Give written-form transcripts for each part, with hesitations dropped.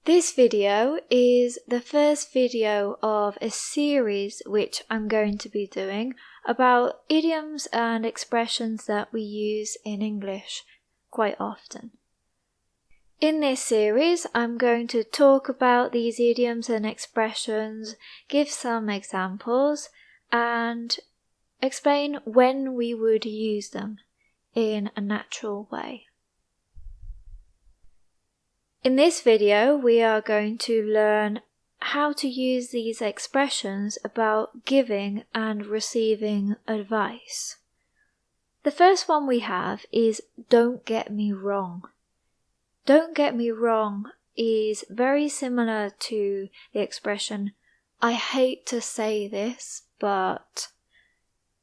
This video is the first video of a series which I'm going to be doing about idioms and expressions that we use in English quite often. In this series, I'm going to talk about these idioms and expressions, give some examples, and explain when we would use them in a natural way. In this video, we are going to learn how to use these expressions about giving and receiving advice. The first one we have is "don't get me wrong." Don't get me wrong is very similar to the expression "I hate to say this, but..."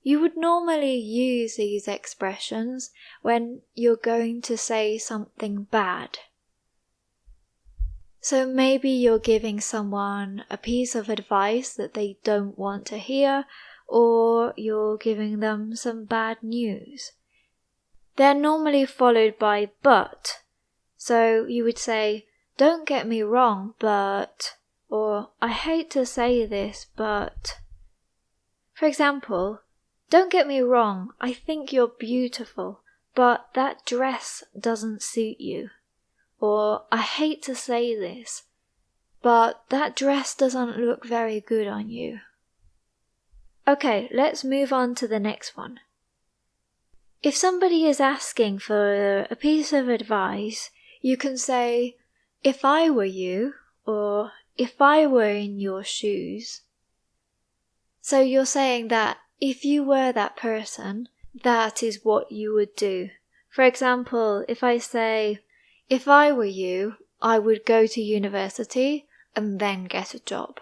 You would normally use these expressions when you're going to say something bad. So maybe you're giving someone a piece of advice that they don't want to hear, or you're giving them some bad news. They're normally followed by "but." So you would say, "Don't get me wrong, but..." or "I hate to say this, but..." For example, "Don't get me wrong, I think you're beautiful, but that dress doesn't suit you." Or, "I hate to say this, but that dress doesn't look very good on you." Okay, let's move on to the next one. If somebody is asking for a piece of advice, you can say, "If I were you," or "if I were in your shoes." So you're saying that if you were that person, that is what you would do. For example, if I say, "If I were you, I would go to university and then get a job."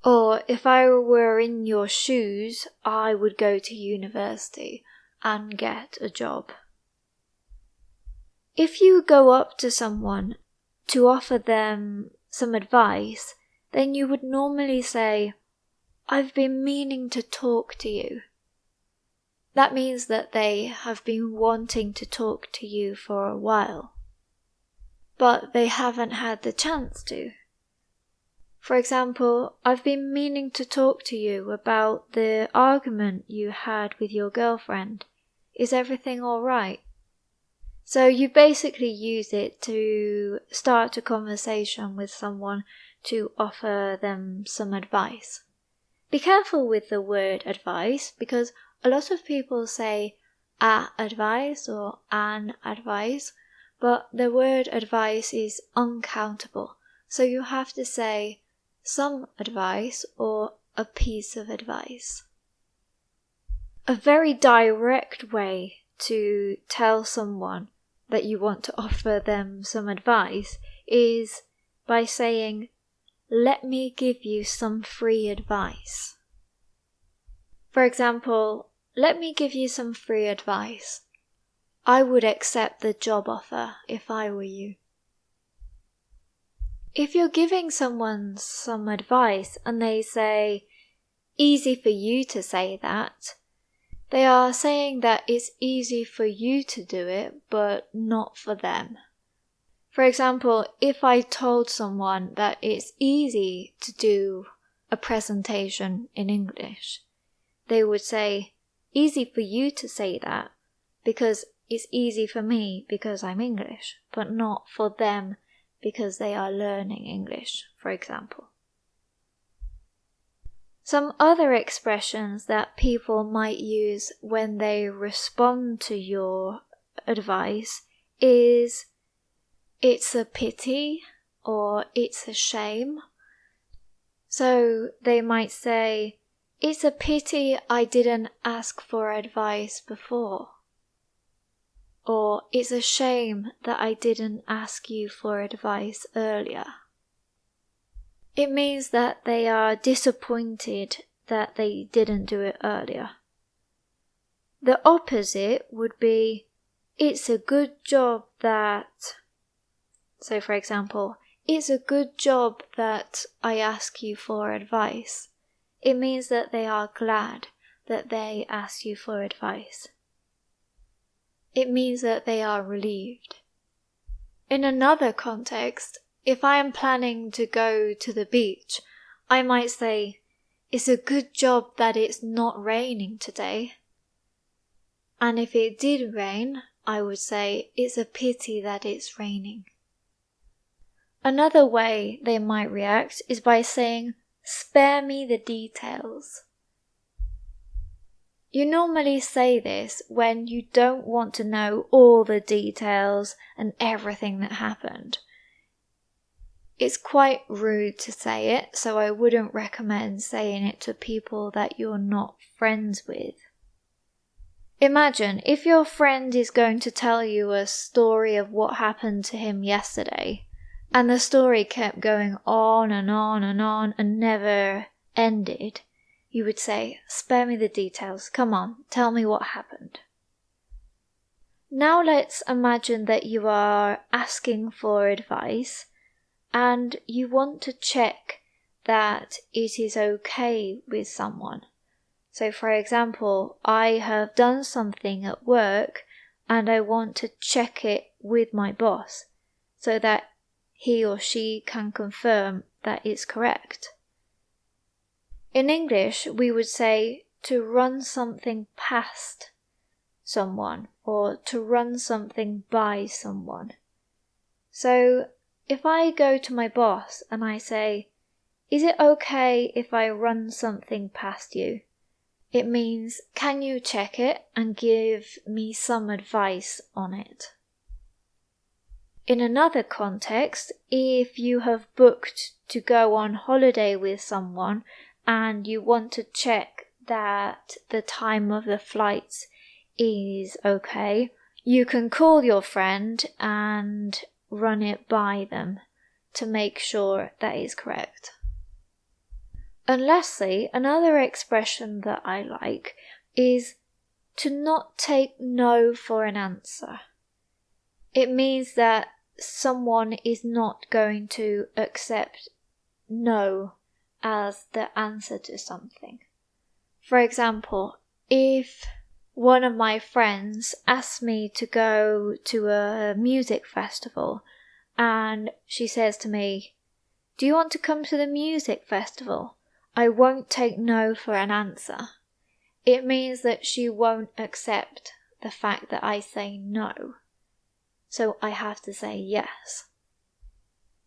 Or, "If I were in your shoes, I would go to university and get a job." If you go up to someone to offer them some advice, then you would normally say, "I've been meaning to talk to you." That means that they have been wanting to talk to you for a while, but they haven't had the chance to. For example, "I've been meaning to talk to you about the argument you had with your girlfriend. Is everything all right?" So you basically use it to start a conversation with someone to offer them some advice. Be careful with the word advice, because a lot of people say "a advice" or "an advice," but the word advice is uncountable, so you have to say some advice or a piece of advice. A very direct way to tell someone that you want to offer them some advice is by saying, "Let me give you some free advice." For example, "Let me give you some free advice. I would accept the job offer if I were you." If you're giving someone some advice and they say, "Easy for you to say that," they are saying that it's easy for you to do it, but not for them. For example, if I told someone that it's easy to do a presentation in English, they would say, "Easy for you to say that, because it's easy for me because I'm English, but not for them because they are learning English," for example. Some other expressions that people might use when they respond to your advice is "it's a pity" or "it's a shame." So they might say, "It's a pity I didn't ask for advice before." Or, "It's a shame that I didn't ask you for advice earlier." It means that they are disappointed that they didn't do it earlier. The opposite would be, "It's a good job that..." So for example, "It's a good job that I ask you for advice." It means that they are glad that they asked you for advice. It means that they are relieved. In another context, if I am planning to go to the beach, I might say, "It's a good job that it's not raining today." And if it did rain, I would say, "It's a pity that it's raining." Another way they might react is by saying, "Spare me the details." You normally say this when you don't want to know all the details and everything that happened. It's quite rude to say it, so I wouldn't recommend saying it to people that you're not friends with. Imagine if your friend is going to tell you a story of what happened to him yesterday, and the story kept going on and on and on and never ended. You would say, "Spare me the details. Come on, tell me what happened." Now let's imagine that you are asking for advice and you want to check that it is okay with someone. So for example, I have done something at work and I want to check it with my boss so that he or she can confirm that it's correct. In English, we would say to run something past someone or to run something by someone. So if I go to my boss and I say, "Is it okay if I run something past you?" It means, "Can you check it and give me some advice on it?" In another context, if you have booked to go on holiday with someone and you want to check that the time of the flights is okay, you can call your friend and run it by them to make sure that is correct. And lastly, another expression that I like is to not take no for an answer. It means that someone is not going to accept no as the answer to something. For example, if one of my friends asks me to go to a music festival and she says to me, "Do you want to come to the music festival?" I won't take no for an answer. It means that she won't accept the fact that I say no. So I have to say yes.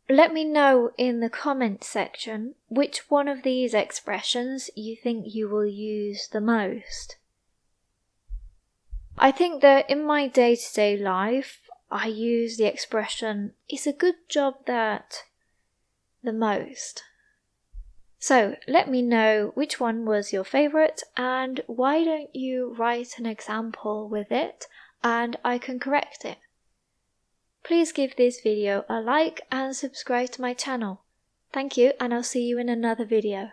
Let me know in the comment section which one of these expressions you think you will use the most. I think that in my day-to-day life, I use the expression, "It's a good job that," the most. So let me know which one was your favorite and why don't you write an example with it and I can correct it. Please give this video a like and subscribe to my channel. Thank you, and I'll see you in another video.